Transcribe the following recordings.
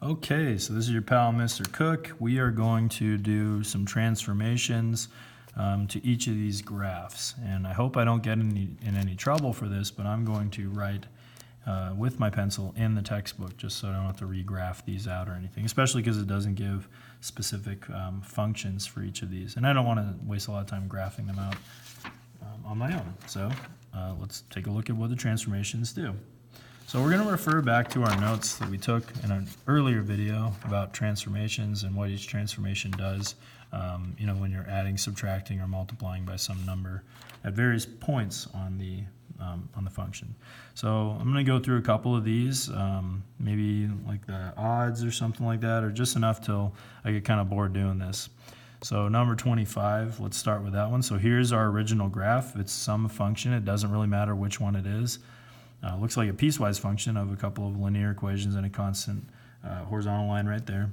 Okay, so this is your pal, Mr. Cook. We are going to do some transformations to each of these graphs. And I hope I don't get in any trouble for this, but I'm going to write with my pencil in the textbook just so I don't have to regraph these out or anything, especially because it doesn't give specific functions for each of these. And I don't want to waste a lot of time graphing them out on my own. So let's take a look at what the transformations do. So we're going to refer back to our notes that we took in an earlier video about transformations and what each transformation does, when you're adding, subtracting, or multiplying by some number at various points on the function. So I'm going to go through a couple of these, maybe like the odds or something like that, or just enough till I get kind of bored doing this. So number 25, let's start with that one. So here's our original graph. It's some function. It doesn't really matter which one it is. Looks like a piecewise function of a couple of linear equations and a constant horizontal line right there.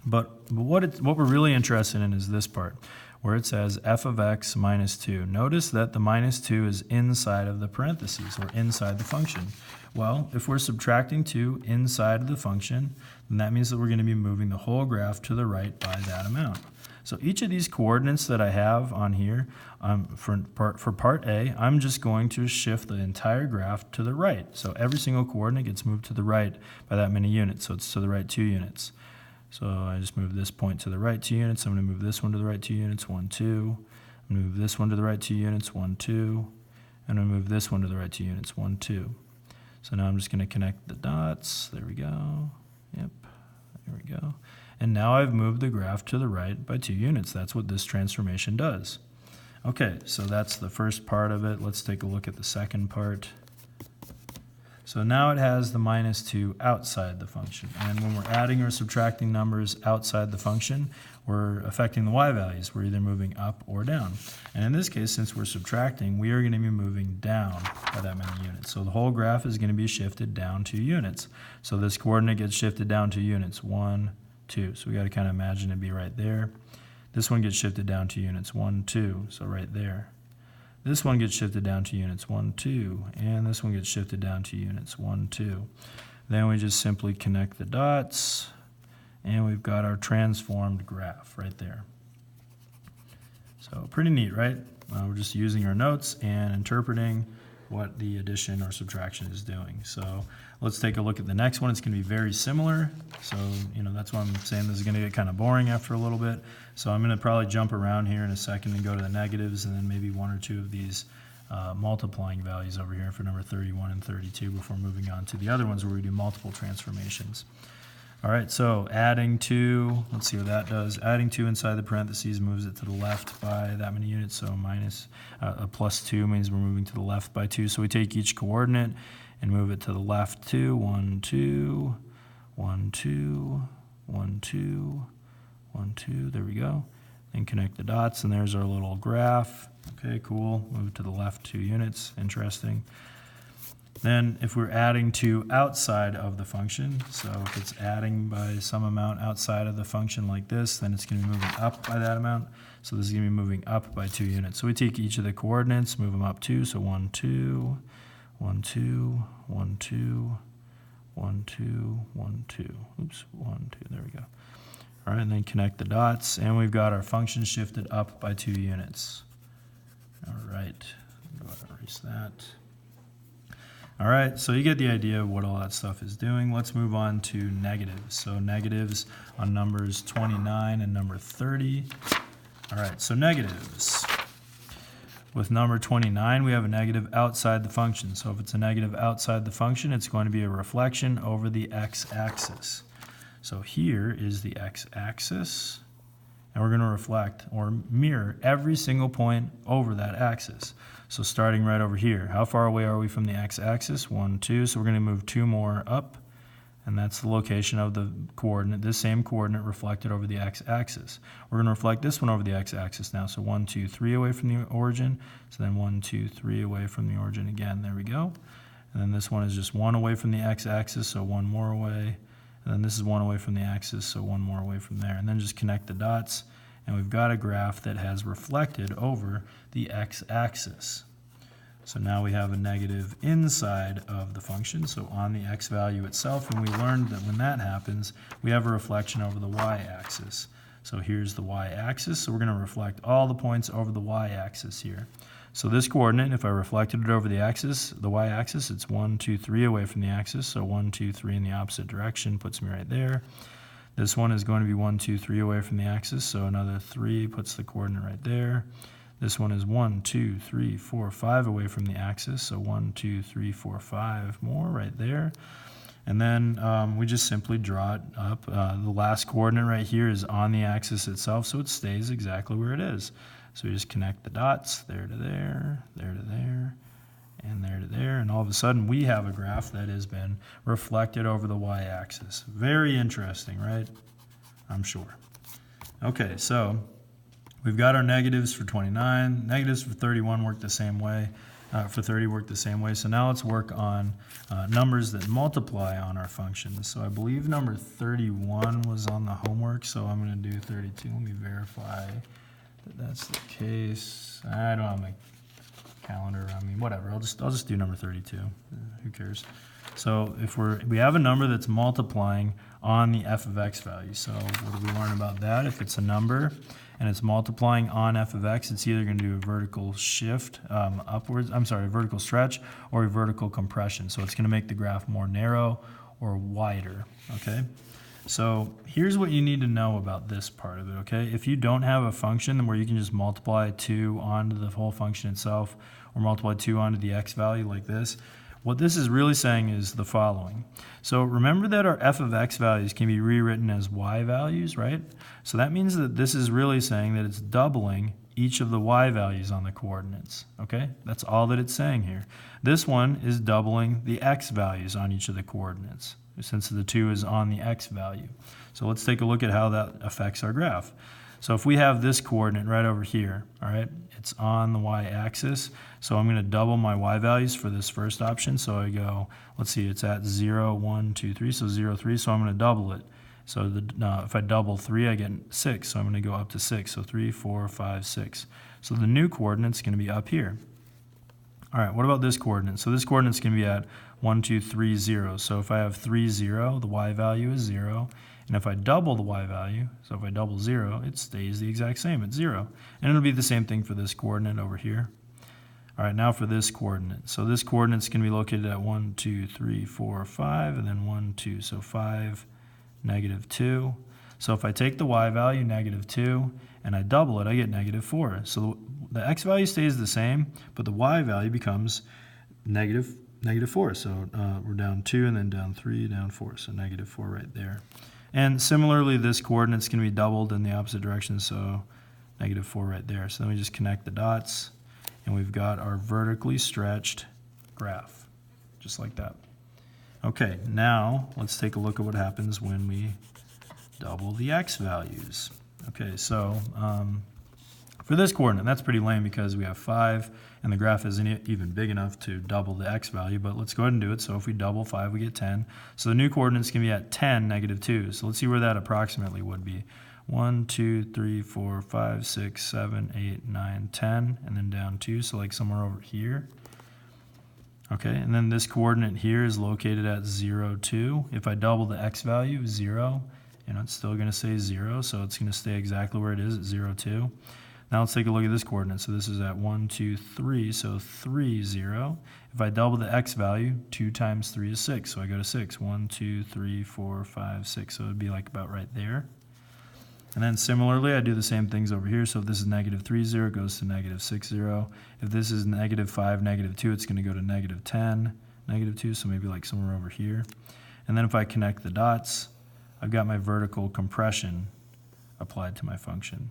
But what we're really interested in is this part, where it says f of x minus 2. Notice that the minus 2 is inside of the parentheses, or inside the function. Well, if we're subtracting 2 inside of the function, then that means that we're going to be moving the whole graph to the right by that amount. So each of these coordinates that I have on here, for part A, I'm just going to shift the entire graph to the right. So every single coordinate gets moved to the right by that many units, so it's to the right 2 units. So I just move this point to the right 2 units. I'm going to move this one to the right 2 units, 1, 2. I'm going to move this one to the right 2 units, 1, 2. And I'm going to move this one to the right 2 units, 1, 2. So now I'm just going to connect the dots. There we go. Yep, there we go. And now I've moved the graph to the right by 2 units. That's what this transformation does. Okay, so that's the first part of it. Let's take a look at the second part. So now it has the minus 2 outside the function. And when we're adding or subtracting numbers outside the function, we're affecting the y values. We're either moving up or down. And in this case, since we're subtracting, we are going to be moving down by that many units. So the whole graph is going to be shifted down 2 units. So this coordinate gets shifted down 2 units, 1, 2. So we got to kind of imagine it be right there. This one gets shifted down 2 units, 1, 2. So right there. This one gets shifted down 2 units, 1, 2. And this one gets shifted down 2 units, 1, 2. Then we just simply connect the dots, and we've got our transformed graph right there. So pretty neat, right? We're just using our notes and interpreting what the addition or subtraction is doing. So let's take a look at the next one. It's going to be very similar. So, that's why I'm saying this is going to get kind of boring after a little bit. So I'm going to probably jump around here in a second and go to the negatives, and then maybe 1 or 2 of these multiplying values over here for number 31 and 32 before moving on to the other ones where we do multiple transformations. All right, so adding 2, let's see what that does. Adding 2 inside the parentheses moves it to the left by that many units, so minus a plus 2 means we're moving to the left by 2. So we take each coordinate and move it to the left 2, 1, 2, 1, 2, 1, 2, 1, 2, there we go. Then connect the dots, and there's our little graph. Okay, cool, move to the left 2 units, interesting. Then if we're adding 2 outside of the function, so if it's adding by some amount outside of the function like this, then it's going to be moving up by that amount. So this is going to be moving up by 2 units. So we take each of the coordinates, move them up 2, so 1, 2, 1, 2, 1, 2, 1, 2, 1, 2. Oops, 1, 2, there we go. All right, and then connect the dots, and we've got our function shifted up by 2 units. All right, go ahead and erase that. All right, so you get the idea of what all that stuff is doing. Let's move on to negatives. So negatives on numbers 29 and number 30. All right, so negatives. With number 29, we have a negative outside the function. So if it's a negative outside the function, it's going to be a reflection over the x-axis. So here is the x-axis, and we're going to reflect or mirror every single point over that axis. So starting right over here, how far away are we from the x-axis? 1, 2, so we're going to move 2 more up, and that's the location of the coordinate, this same coordinate reflected over the x-axis. We're going to reflect this one over the x-axis now, so 1, 2, 3 away from the origin, so then 1, 2, 3 away from the origin again, there we go. And then this one is just 1 away from the x-axis, so 1 more away, and then this is 1 away from the axis, so 1 more away from there, and then just connect the dots. And we've got a graph that has reflected over the x-axis. So now we have a negative inside of the function, so on the x value itself, and we learned that when that happens, we have a reflection over the y-axis. So here's the y-axis, so we're going to reflect all the points over the y-axis here. So this coordinate, if I reflected it over the axis, the y-axis, it's 1, 2, 3 away from the axis, so 1, 2, 3 in the opposite direction puts me right there. This one is going to be 1, 2, 3 away from the axis, so another 3 puts the coordinate right there. This one is 1, 2, 3, 4, 5 away from the axis, so 1, 2, 3, 4, 5 more right there. And then we just simply draw it up. The last coordinate right here is on the axis itself, so it stays exactly where it is. So we just connect the dots, there to there, there to there, and there to there, and all of a sudden we have a graph that has been reflected over the y-axis. Very interesting, right? I'm sure. Okay, so we've got our negatives for 29. Negatives for 31 work the same way. For 30 work the same way. So now let's work on numbers that multiply on our functions. So I believe number 31 was on the homework, so I'm going to do 32. Let me verify that that's the case. I don't have my calendar around me. Whatever. I'll just do number 32. Who cares? So if we have a number that's multiplying on the f of x value. So what do we learn about that? If it's a number and it's multiplying on f of x, it's either going to do a vertical shift upwards, a vertical stretch or a vertical compression. So it's going to make the graph more narrow or wider, okay? So here's what you need to know about this part of it, okay? If you don't have a function where you can just multiply 2 onto the whole function itself or multiply 2 onto the x value like this, what this is really saying is the following. So remember that our f of x values can be rewritten as y values, right? So that means that this is really saying that it's doubling each of the y values on the coordinates, okay? That's all that it's saying here. This one is doubling the x values on each of the coordinates, since the 2 is on the x value. So let's take a look at how that affects our graph. So if we have this coordinate right over here, all right, it's on the y-axis. So I'm going to double my y values for this first option. So I go, let's see, it's at 0, 1, 2, 3, so 0, 3. So I'm going to double it. So if I double 3, I get 6. So I'm going to go up to 6. So 3, 4, 5, 6. So the new coordinate's going to be up here. All right, what about this coordinate? So this coordinate's going to be at 1, 2, 3, 0. So if I have 3, 0, the y value is 0. And if I double the y value, so if I double 0, it stays the exact same at 0. And it'll be the same thing for this coordinate over here. All right, now for this coordinate. So this coordinate's going to be located at 1, 2, 3, 4, 5, and then 1, 2. So 5, negative 2. So if I take the y value, negative 2, and I double it, I get negative 4. So the x value stays the same, but the y value becomes negative 4. So we're down 2, and then down 3, down 4. So negative 4 right there. And similarly, this coordinate's going to be doubled in the opposite direction, so negative 4 right there. So then we just connect the dots, and we've got our vertically stretched graph, just like that. Okay, now let's take a look at what happens when we double the x values. Okay, so for this coordinate, that's pretty lame because we have 5, and the graph isn't even big enough to double the x value, but let's go ahead and do it. So if we double 5, we get 10. So the new coordinate's going to be at 10, negative 2. So let's see where that approximately would be. 1, 2, 3, 4, 5, 6, 7, 8, 9, 10, and then down 2, so like somewhere over here. Okay, and then this coordinate here is located at 0, 2. If I double the x value, 0, it's still going to say 0, so it's going to stay exactly where it is at 0, 2. Now let's take a look at this coordinate. So this is at 1, 2, 3, so 3, 0. If I double the x value, 2 times 3 is 6, so I go to 6. 1, 2, 3, 4, 5, 6, so it would be like about right there. And then similarly, I do the same things over here. So if this is negative 3, 0, it goes to negative 6, 0. If this is negative 5, negative 2, it's going to go to negative 10, negative 2, so maybe like somewhere over here. And then if I connect the dots, I've got my vertical compression applied to my function.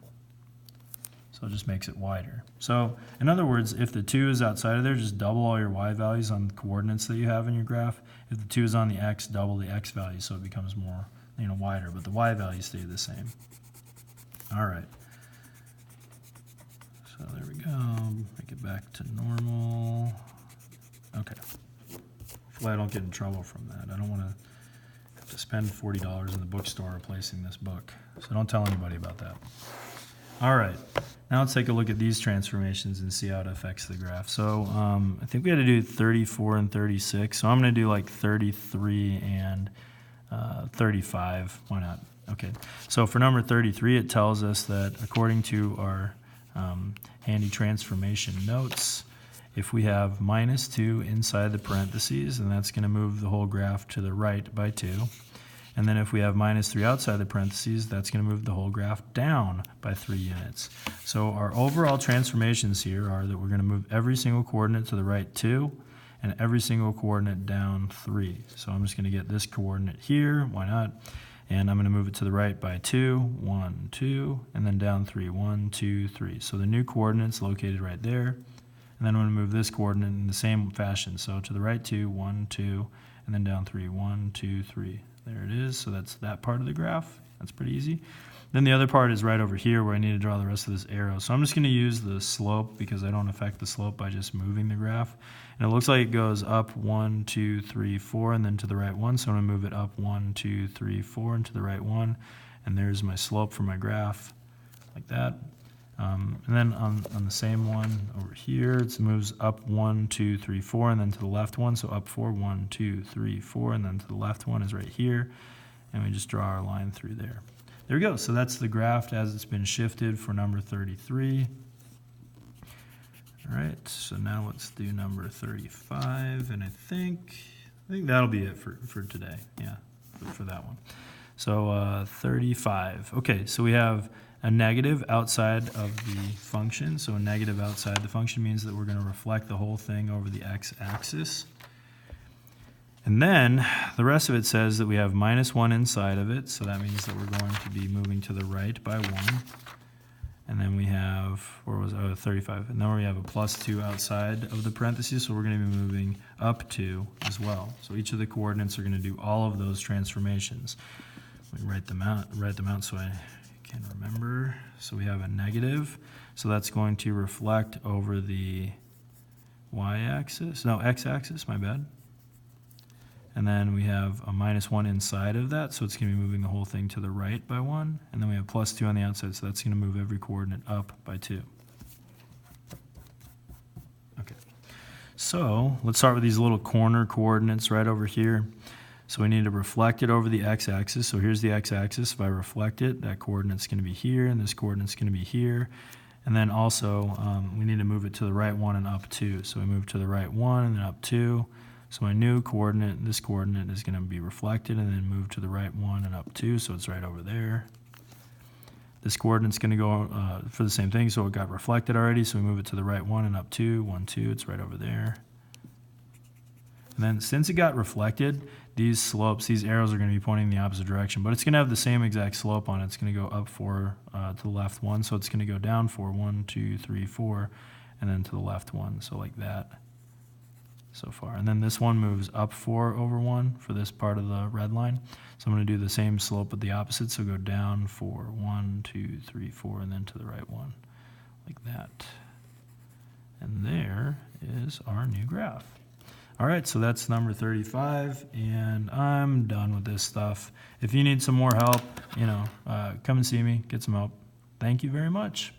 So it just makes it wider. So in other words, if the 2 is outside of there, just double all your y values on the coordinates that you have in your graph. If the 2 is on the x, double the x value so it becomes more wider, but the y values stay the same. All right. So there we go. Make it back to normal. Okay. Hopefully I don't get in trouble from that. I don't want to have to spend $40 in the bookstore replacing this book. So don't tell anybody about that. All right, now let's take a look at these transformations and see how it affects the graph. So I think we had to do 34 and 36. So I'm going to do like 33 and 35. Why not? Okay, so for number 33, it tells us that according to our handy transformation notes, if we have minus 2 inside the parentheses, then that's going to move the whole graph to the right by 2. And then if we have minus 3 outside the parentheses, that's going to move the whole graph down by 3 units. So our overall transformations here are that we're going to move every single coordinate to the right 2 and every single coordinate down 3. So I'm just going to get this coordinate here, why not? And I'm going to move it to the right by 2, 1, 2, and then down 3, 1, 2, 3. So the new coordinate's located right there. And then I'm going to move this coordinate in the same fashion. So to the right 2, 1, 2, and then down 3, 1, 2, 3. There it is. So that's that part of the graph. That's pretty easy. Then the other part is right over here where I need to draw the rest of this arrow. So I'm just going to use the slope because I don't affect the slope by just moving the graph. And it looks like it goes up 1, 2, 3, 4, and then to the right 1. So I'm going to move it up 1, 2, 3, 4, and to the right 1. And there's my slope for my graph, like that. And then on the same one over here, it moves up 1, 2, 3, 4, and then to the left 1. So up 4, 1, 2, 3, 4, and then to the left 1 is right here. And we just draw our line through there. There we go. So that's the graph as it's been shifted for number 33. All right, so now let's do number 35, and I think that'll be it for today. Yeah, for that one. So 35. Okay, so we have a negative outside of the function. So a negative outside the function means that we're going to reflect the whole thing over the x-axis. And then the rest of it says that we have minus 1 inside of it, so that means that we're going to be moving to the right by 1. And then we have, 35. And then we have a plus 2 outside of the parentheses, so we're going to be moving up 2 as well. So each of the coordinates are going to do all of those transformations. Let me write them out so I can remember. So we have a negative, so that's going to reflect over the y-axis, no, x-axis, my bad. And then we have a minus 1 inside of that, so it's going to be moving the whole thing to the right by 1. And then we have plus 2 on the outside, so that's going to move every coordinate up by 2. Okay. So let's start with these little corner coordinates right over here. So we need to reflect it over the x-axis. So here's the x-axis. If I reflect it, that coordinate's going to be here, and this coordinate's going to be here. And then also, we need to move it to the right 1 and up 2. So we move to the right 1 and then up 2. So my new coordinate, this coordinate is going to be reflected and then move to the right 1 and up 2, so it's right over there. This coordinate's going to go for the same thing, so it got reflected already, so we move it to the right 1 and up 2, 1, 2, it's right over there. And then since it got reflected, these slopes, these arrows are going to be pointing in the opposite direction, but it's going to have the same exact slope on it. It's going to go up 4 to the left 1, so it's going to go down 4, 1, 2, 3, 4, and then to the left 1, so like that. So far. And then this one moves up 4 over 1 for this part of the red line. So I'm going to do the same slope with the opposite. So go down 4, 1, 2, 3, 4, and then to the right 1, like that. And there is our new graph. All right, so that's number 35, and I'm done with this stuff. If you need some more help, come and see me, get some help. Thank you very much.